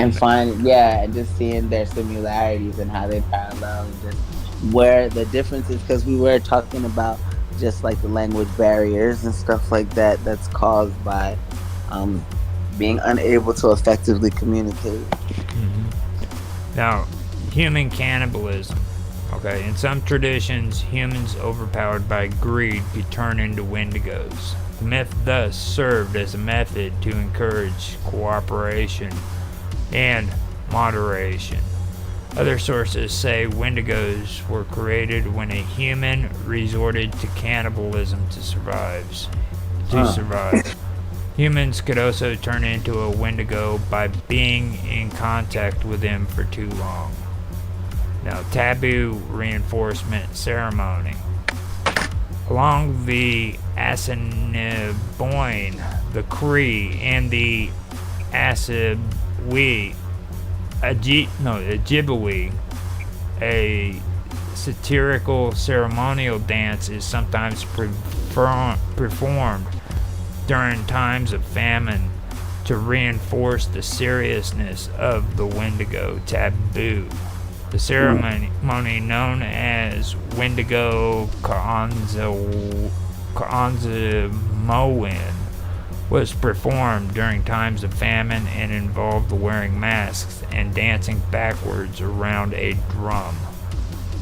And And find, yeah, and just seeing their similarities and how they parallel, and just where the difference is, because we were talking about just like the language barriers and stuff like that that's caused by um being unable to effectively communicate. now, human cannibalism. Okay, in some traditions, humans overpowered by greed could turn into wendigos. The myth thus served as a method to encourage cooperation and moderation. Other sources say wendigos were created when a human resorted to cannibalism to survive. To Huh. survive. Humans could also turn into a wendigo by being in contact with them for too long. Now, taboo reinforcement ceremony. Along the Assiniboine, the Cree, and the Assiniboine, Ojibwe, a satirical ceremonial dance is sometimes performed during times of famine to reinforce the seriousness of the Wendigo taboo. The Mm. ceremony, known as Wendigo Kaanzamoan, was performed during times of famine and involved wearing masks and dancing backwards around a drum.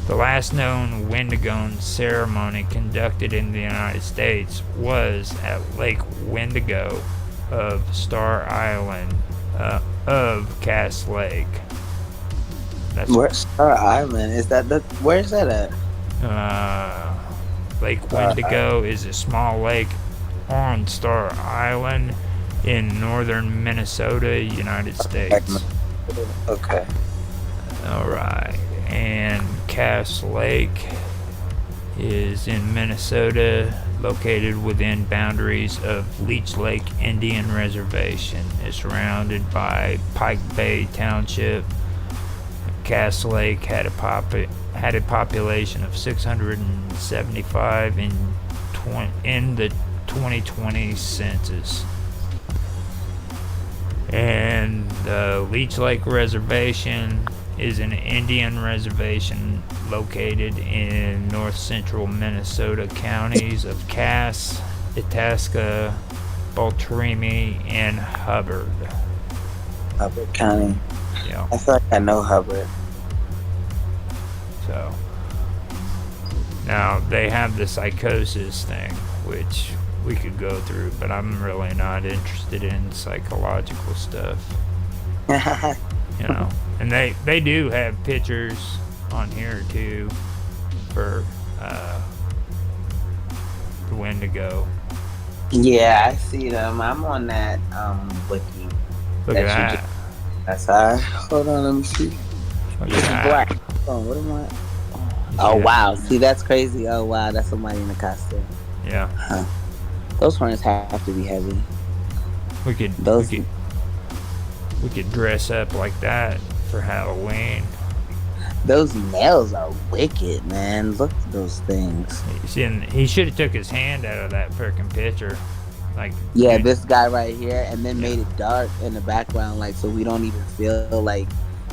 The last known Wendigo ceremony conducted in the United States was at Lake Wendigo of Star Island of Cass Lake. That's Where's Star Island? Is that the where's that at? uh, Lake Star Island. Wendigo is a small lake on Star Island in northern Minnesota, United States. Okay. All right, and Cass Lake is in Minnesota, located within boundaries of Leech Lake Indian Reservation. It's surrounded by Pike Bay Township. Cass Lake had a population of 675 in the 2020 census. And the Leech Lake Reservation is an Indian reservation located in north central Minnesota counties of Cass, Itasca, Beltrami, and Hubbard. Hubbard County. Yeah, I feel like I know Hubbard. so now they have the psychosis thing, which we could go through, but I'm really not interested in psychological stuff, you know. And they do have pictures on here too for the Wendigo. Yeah, I see them. I'm on that wiki Look at that you just. that. That's all. Hold on, let me see. Look This is at black. that. Hold on, what am I? You Oh see that? wow, see that's crazy. Oh wow, that's somebody in a costume. Yeah. Huh. Those horns have to be heavy. We could we Those could we could dress up like that for Halloween. those nails are wicked, man. Look at those things. You see, and he should have took his hand out of that freaking picture. Like, Yeah, dude, this guy right here, and then yeah. made it dark in the background, like so we don't even feel like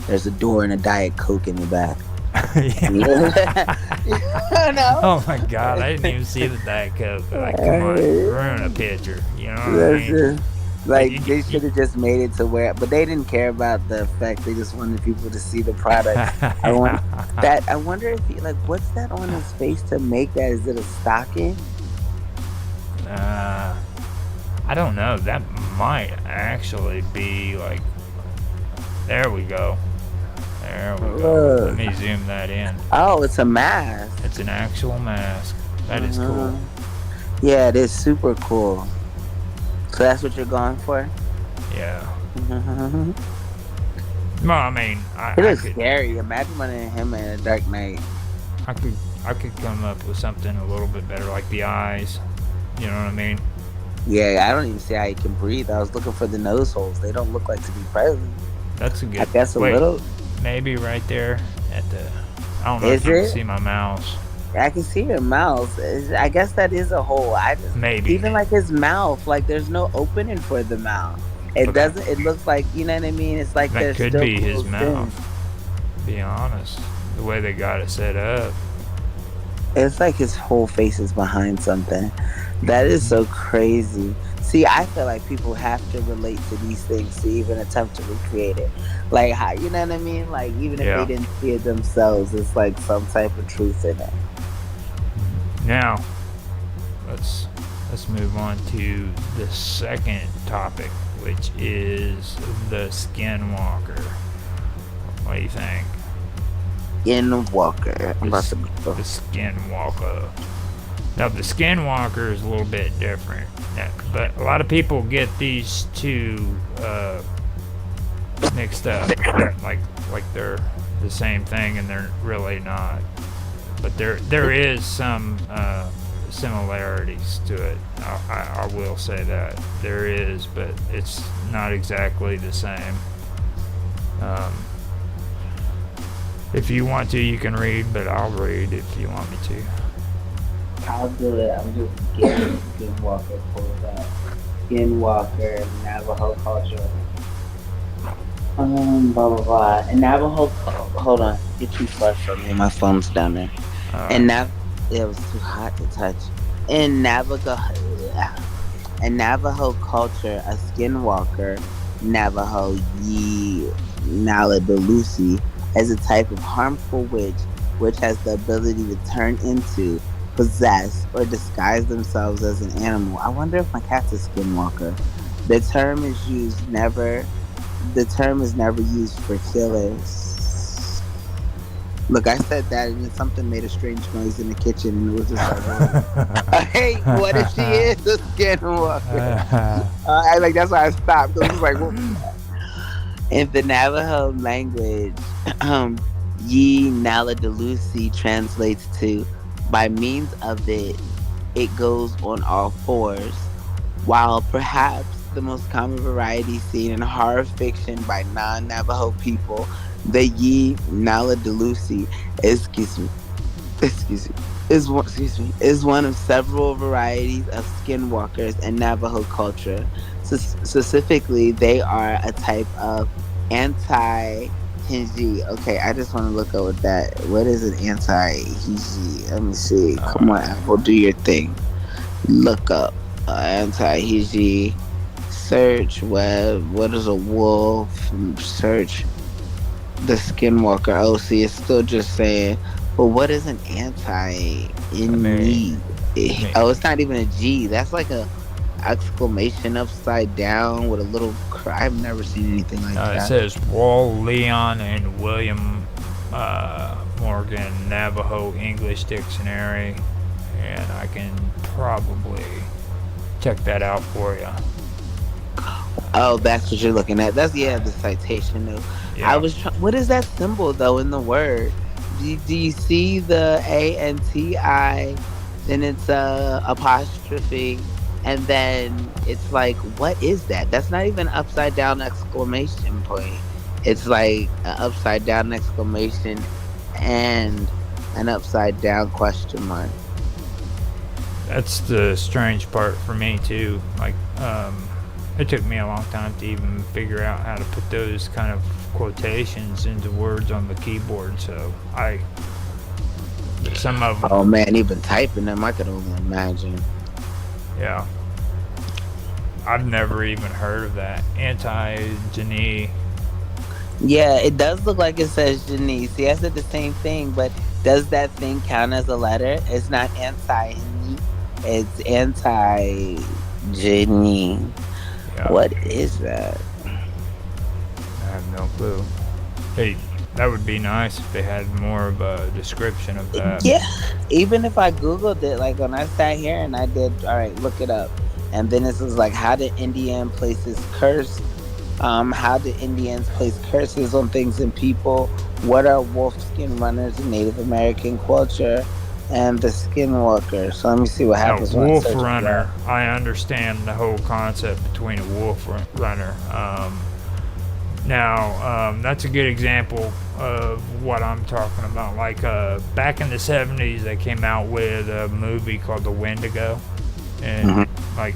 there's a door and a Diet Coke in the back. Yeah. You know? Oh my god, I didn't even see the Diet Coke. Like, come on, ruin a picture. You know what I That's mean? it. Like you, they should have just made it to where, but they didn't care about the effect. They just wanted people to see the product. I want that. I wonder if he like what's that on his face to make that? Is it a stocking? uh, I don't know. That might actually be like. There we go. There we go. Let me zoom that in. Oh, it's a mask. It's an actual mask. That is cool. Yeah, it is super cool. So that's what you're going for? Yeah. It Well, I mean, I is could, scary. Imagine running him in a dark night. I could come up with something a little bit better, like the eyes. You know what I mean? Yeah, I don't even see how he can breathe. I was looking for the nose holes. They don't look like to be present. That's a good. I guess a Wait, little. maybe right there at the. I don't know Is if you can it? see my mouse. I can see your mouth. I guess that is a hole. I just Maybe. even like his mouth, like there's no opening for the mouth. It Okay. doesn't. It looks like, you know what I mean. It's like That they're could still be his closed in. mouth, to be honest. The way they got it set up. It's like his whole face is behind something. That is Hmm. so crazy. See, I feel like people have to relate to these things to even attempt to recreate it. Like, how, you know what I mean? Like, even if they Yeah. didn't see it themselves, it's like some type of truth in it. Now, let's let's move on to the second topic, which is the skinwalker. What do you think? Skinwalker. I'm The, about to the go. skinwalker. Now, the skinwalker is a little bit different, but a lot of people get these two mixed up, like they're the same thing, and they're really not. But there is some similarities to it. I will say that there is, but it's not exactly the same. Um, if you want to, you can read, but I'll read if you want me to. I'll do it. I'm just getting Skinwalker pulled up. Skinwalker, Navajo culture. Blah blah blah. And Navajo. Hold on, you're too far from me. My phone's down there. Alright. And it was too hot to touch. In Navajo culture, a skinwalker, Navajo Ye Naladelusi, is a type of harmful witch which has the ability to turn into, possess, or disguise themselves as an animal. I wonder if my cat's a skinwalker. The term is used never. The term is never used for killers. Look, I said that, and then something made a strange noise in the kitchen, and it was just like, hey, what if she is a skinwalker? I like that's why I stopped. It was like, what was that? In the Navajo language, Ye Naladelusi translates to, by means of it, it goes on all fours. While perhaps the most common variety seen in horror fiction by non-Navajo people, the Ye Naladelusi, excuse me, excuse me, is one of several varieties of skinwalkers in Navajo culture. Specifically, they are a type of anti-Hinji. Okay, I just want to look up what that. What is an anti-Hinji? Let me see. Come on, Alright. Apple, do your thing. Look up anti-Hinji. Search web. What is a wolf? Search the Skinwalker. Oh, see, it's still just saying. But what is an anti Let in me. need? Let me. Oh, it's not even a G. That's like a exclamation upside down with a little cry. I've never seen anything like It that. says Wall, Leon, and William Morgan Navajo English Dictionary, and I can probably check that out for you. Oh, that's what you're looking at. That's, yeah, the citation though. I Yeah. was trying. What is that symbol though in the word? Do you see the ANTI? Then it's a apostrophe, and then it's like, what is that? That's not even upside down exclamation point. It's like an upside down exclamation and an upside down question mark. That's the strange part for me too. Like, it took me a long time to even figure out how to put those kind of quotations into words on the keyboard. So some of them, Oh man, even typing them, I could only imagine. yeah. I've never even heard of that. Anti-genie. Yeah, it does look like it says Janice. See, I said the same thing, but does that thing count as a letter? It's not anti it's anti Janie. Yeah, What is that? I have no clue. Hey, that would be nice if they had more of a description of that. Yeah, even if I Googled it, like when I sat here and I did, all right, look it up. And then this was like, how did Indian places curse? How did Indians place curses on things and people? What are wolf skin runners in Native American culture? And the skinwalker. So let me see what Now, happens when I wolf search for that. runner, I understand the whole concept between a wolf runner. That's a good example of what I'm talking about. Like back in the 70s, they came out with a movie called The Wendigo, and Hmm. like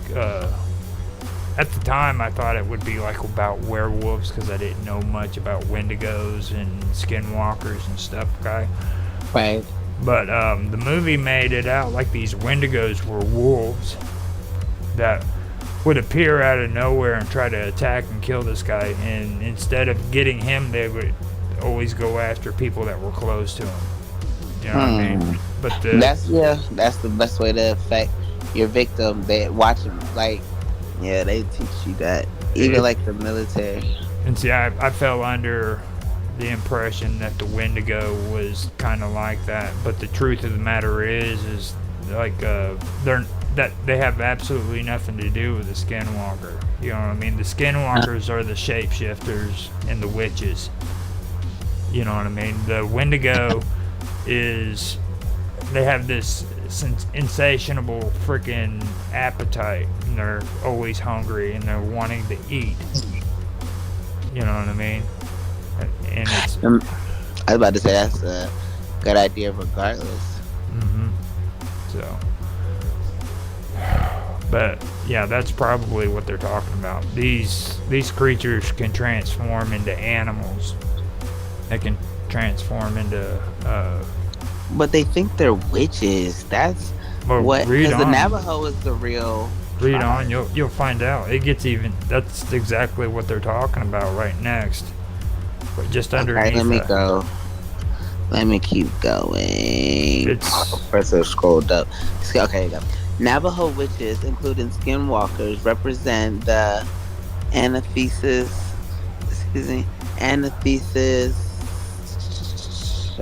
at the time I thought it would be like about werewolves because I didn't know much about Wendigos and skinwalkers and stuff, okay? Right. But the movie made it out like these Wendigos were wolves that would appear out of nowhere and try to attack and kill this guy, and instead of getting him, they would always go after people that were close to him. You know what I mean? But that's the best way to affect your victim. They watch them, like, yeah, they teach you that. Even like the military. And see, I fell under the impression that the Wendigo was kind of like that, but the truth of the matter is like they have absolutely nothing to do with the skinwalker. You know what I mean? The skinwalkers are the shapeshifters and the witches. You know what I mean? The Wendigo is, they have this insatiable freaking appetite, and they're always hungry and they're wanting to eat. You know what I mean? And it's. I was about to say that's a good idea, regardless. So. But yeah, that's probably what they're talking about. These creatures can transform into animals. They can transform into. But they think they're witches. That's what. Because the Navajo is the real. Read on, you'll find out. It gets even. That's exactly what they're talking about right next. But just underneath. Okay, let me go. Let me keep going. First I scrolled up. Okay, go. Navajo witches, including skinwalkers, represent the anathesis.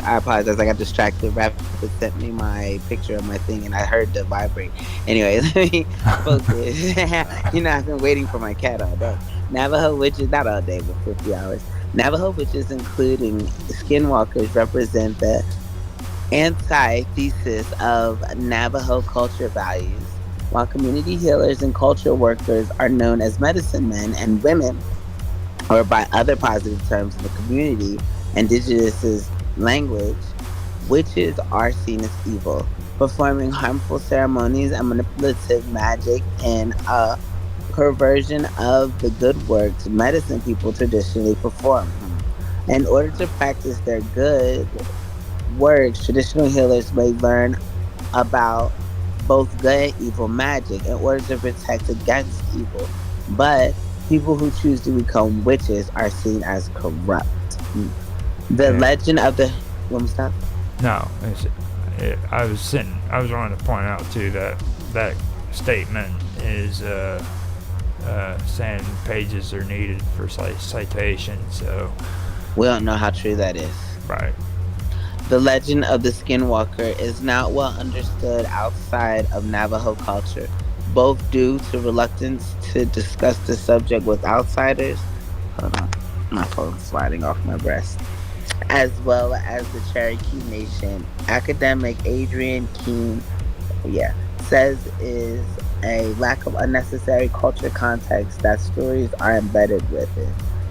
I apologize, I got distracted. Rapid sent me my picture of my thing and I heard the vibrate. Anyway, let me focus. I've been waiting for my cat all day. Navajo witches, not all day, but 50 hours. Navajo witches, including skinwalkers, represent the antithesis of Navajo culture values, while community healers and culture workers are known as medicine men and women, or by other positive terms in the community, indigenous language. Witches are seen as evil, performing harmful ceremonies and manipulative magic in a perversion of the good works medicine people traditionally perform. In order to practice their good works, traditional healers may learn about both good and evil magic in order to protect against evil. But people who choose to become witches are seen as corrupt. The legend of the. Want me to stop? No, I was wanting to point out too that statement is saying pages are needed for citation. So we don't know how true that is. Right. The legend of the skinwalker is not well understood outside of Navajo culture, both due to reluctance to discuss the subject with outsiders. Hold on, my phone's sliding off my breast. As well as the Cherokee Nation. Academic Adrian Keene, says is a lack of unnecessary culture context that stories are embedded with it.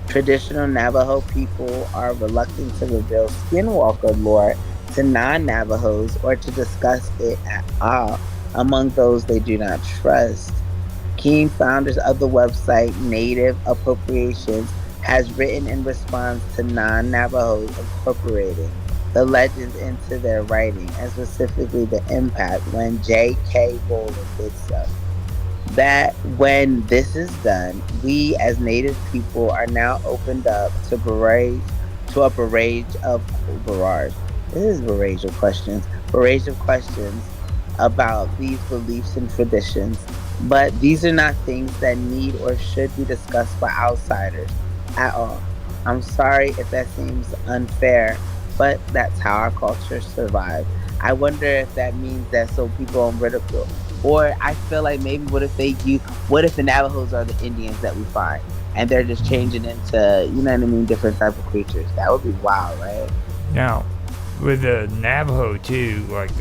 Traditional Navajo people are reluctant to reveal skinwalker lore to non-Navajos or to discuss it at all among those they do not trust. Keene, founders of the website Native Appropriations, has written in response to non-Navajos incorporating the legends into their writing, and specifically the impact when J.K. Rowling did so. That when this is done, we as Native people are now opened up to a barrage of questions about these beliefs and traditions. But these are not things that need or should be discussed by outsiders at all. I'm sorry if that seems unfair, but that's how our culture survived. I wonder if that means that so people don't ridicule. Or I feel like maybe what if the Navajos are the Indians that we find and they're just changing into, different type of creatures. That would be wild, right? Now, with the Navajo too, like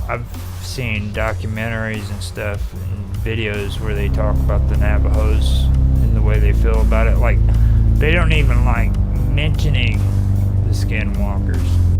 I've seen documentaries and stuff and videos where they talk about the Navajos and the way they feel about it. Like, they don't even like mentioning the skinwalkers.